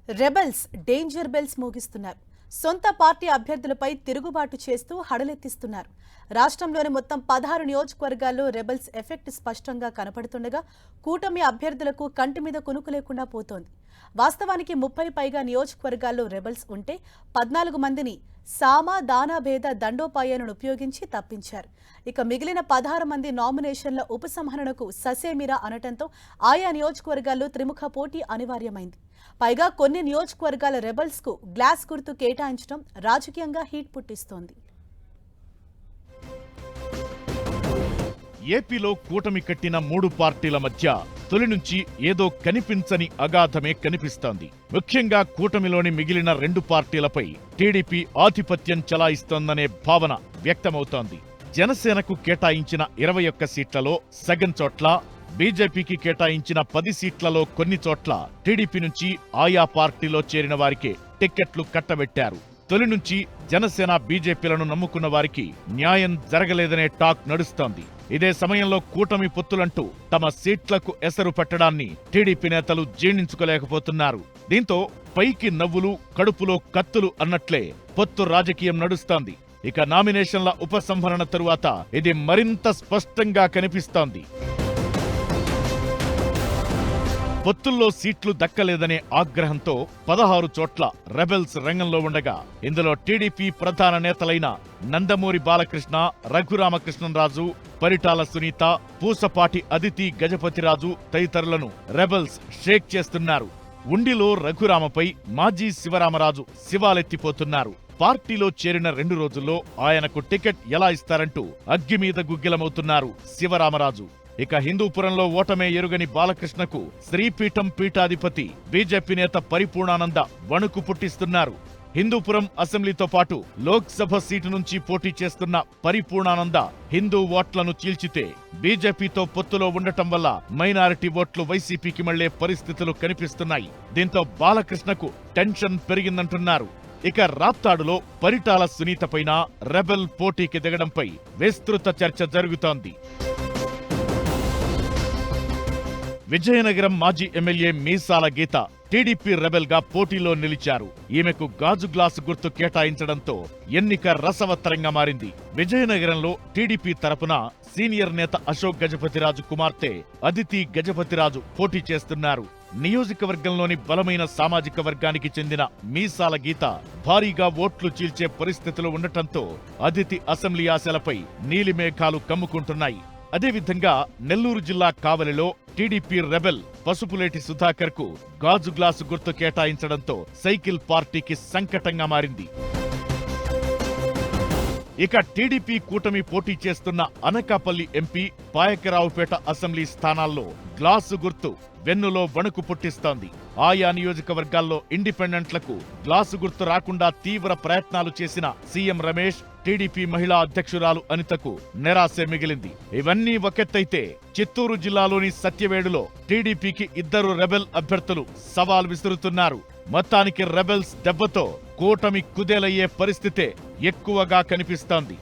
Rebels danger bells మోగిస్తున్నారు. సొంత party అభ్యర్థులపై తిరుగుబాటు చేస్తూ హడలెత్తిస్తున్నారు. రాష్ట్రంలోని మొత్తం 16 నియోజకవర్గాల్లో రెబెల్స్ ఎఫెక్ట్ స్పష్టంగా కనపడుతుండగా కూటమి అభ్యర్థులకు కంటి మీద కునుకు లేకుండా పోతోంది. వాస్తవానికి 30 పైగా నియోజకవర్గాల్లో రెబెల్స్ ఉంటే 14 మందిని సామా దానా భేద దండోపాయాలను ఉపయోగించి తప్పించారు. ఇక మిగిలిన 16 మంది నామినేషన్ల ఉపసంహరణకు ససేమిరా అనటంతో ఆయా నియోజకవర్గాల్లో త్రిముఖ పోటీ అనివార్యమైంది. పైగా కొన్ని నియోజకవర్గాల రెబెల్స్ కు గ్లాస్ గుర్తు కేటాయించడం రాజకీయంగా హీట్ పుట్టిస్తోంది. ఏపీలో కూటమి కట్టిన 3 పార్టీల మధ్య తొలి నుంచి ఏదో కనిపించని అగాధమే కనిపిస్తోంది. ముఖ్యంగా కూటమిలోని మిగిలిన 2 పార్టీలపై టీడీపీ ఆధిపత్యం చెలాయిస్తోందనే భావన వ్యక్తమవుతోంది. జనసేనకు కేటాయించిన 21 సీట్లలో సగం చోట్ల, బీజేపీకి కేటాయించిన 10 సీట్లలో కొన్ని చోట్ల టీడీపీ నుంచి ఆయా పార్టీలో చేరిన వారికి టిక్కెట్లు కట్టబెట్టారు. తొలి నుంచి జనసేన బీజేపీలను నమ్ముకున్న వారికి న్యాయం జరగలేదనే టాక్ నడుస్తోంది. ఇదే సమయంలో కూటమి పొత్తులంటూ తమ సీట్లకు ఎసరు పెట్టడాన్ని టీడీపీ నేతలు జీర్ణించుకోలేకపోతున్నారు. దీంతో పైకి నవ్వులు, కడుపులో కత్తులు అన్నట్లే పొత్తు రాజకీయం నడుస్తోంది. ఇక నామినేషన్ల ఉపసంహరణ తరువాత ఇది మరింత స్పష్టంగా కనిపిస్తోంది. పొత్తుల్లో సీట్లు దక్కలేదనే ఆగ్రహంతో 16 చోట్ల రెబెల్స్ రంగంలో ఉండగా ఇందులో టీడీపీ ప్రధాన నేతలైన నందమూరి బాలకృష్ణ, రఘురామకృష్ణంరాజు, పరిటాల సునీత, పూసపాటి అదితి గజపతిరాజు తదితరులను రెబెల్స్ షేక్ చేస్తున్నారు. ఉండిలో రఘురామపై మాజీ శివరామరాజు శివాలెత్తిపోతున్నారు. పార్టీలో చేరిన 2 రోజుల్లో ఆయనకు టికెట్ ఎలా ఇస్తారంటూ అగ్గిమీద గుగ్గిలమవుతున్నారు శివరామరాజు. ఇక హిందూపురంలో ఓటమే ఎరుగని బాలకృష్ణకు శ్రీపీఠం పీఠాధిపతి బీజేపీ నేత పరిపూర్ణానంద వణుకు పుట్టిస్తున్నారు. హిందూపురం అసెంబ్లీతో పాటు లోక్సభ సీటు నుంచి పోటీ చేస్తున్న పరిపూర్ణానంద హిందూ ఓట్లను చీల్చితే బీజేపీతో పొత్తులో ఉండటం వల్ల మైనారిటీ ఓట్లు వైసీపీకి మళ్లే పరిస్థితులు కనిపిస్తున్నాయి. దీంతో బాలకృష్ణకు టెన్షన్ పెరిగిందంటున్నారు. ఇక రాప్తాడులో పరిటాల సునీతపైన రెబెల్ పోటీకి దిగడంపై విస్తృత చర్చ జరుగుతోంది. విజయనగరం మాజీ ఎమ్మెల్యే మీసాల గీత టీడీపీ రెబెల్ గా పోటీలో నిలిచారు. ఈమెకు గాజు గ్లాసు గుర్తు కేటాయించడంతో ఎన్నిక రసవత్తరంగా మారింది. విజయనగరంలో టీడీపీ తరపున సీనియర్ నేత అశోక్ గజపతిరాజు కుమార్తె అదితి గజపతిరాజు పోటీ చేస్తున్నారు. నియోజకవర్గంలోని బలమైన సామాజిక వర్గానికి చెందిన మీసాల గీత భారీగా ఓట్లు చీల్చే పరిస్థితులు ఉండటంతో అదితి అసెంబ్లీ ఆశలపై నీలిమేఘాలు కమ్ముకుంటున్నాయి. అదేవిధంగా నెల్లూరు జిల్లా కావలిలో టీడీపీ రెబెల్ పసుపులేటి సుధాకర్ కు గాజు గ్లాసు గుర్తు కేటాయించడంతో సైకిల్ పార్టీకి సంకటంగా మారింది. ఇక టీడీపీ కూటమి పోటీ చేస్తున్న అనకాపల్లి ఎంపీ పాయకరావుపేట అసెంబ్లీ స్థానాల్లో గ్లాసు గుర్తు వెన్నులో వణుకు పుట్టిస్తోంది. ఆయా నియోజకవర్గాల్లో ఇండిపెండెంట్లకు గ్లాసు గుర్తు రాకుండా తీవ్ర ప్రయత్నాలు చేసిన సీఎం రమేష్, టీడీపీ మహిళా అధ్యక్షురాలు అనితకు నిరాశే మిగిలింది. ఇవన్నీ ఒకెత్తైతే చిత్తూరు జిల్లాలోని సత్యవేడులో టీడీపీకి 2 రెబెల్ అభ్యర్థులు సవాల్ విసురుతున్నారు. మొత్తానికి రెబెల్స్ దెబ్బతో కూటమి కుదేలయ్యే పరిస్థితే ఎక్కువగా కనిపిస్తోంది.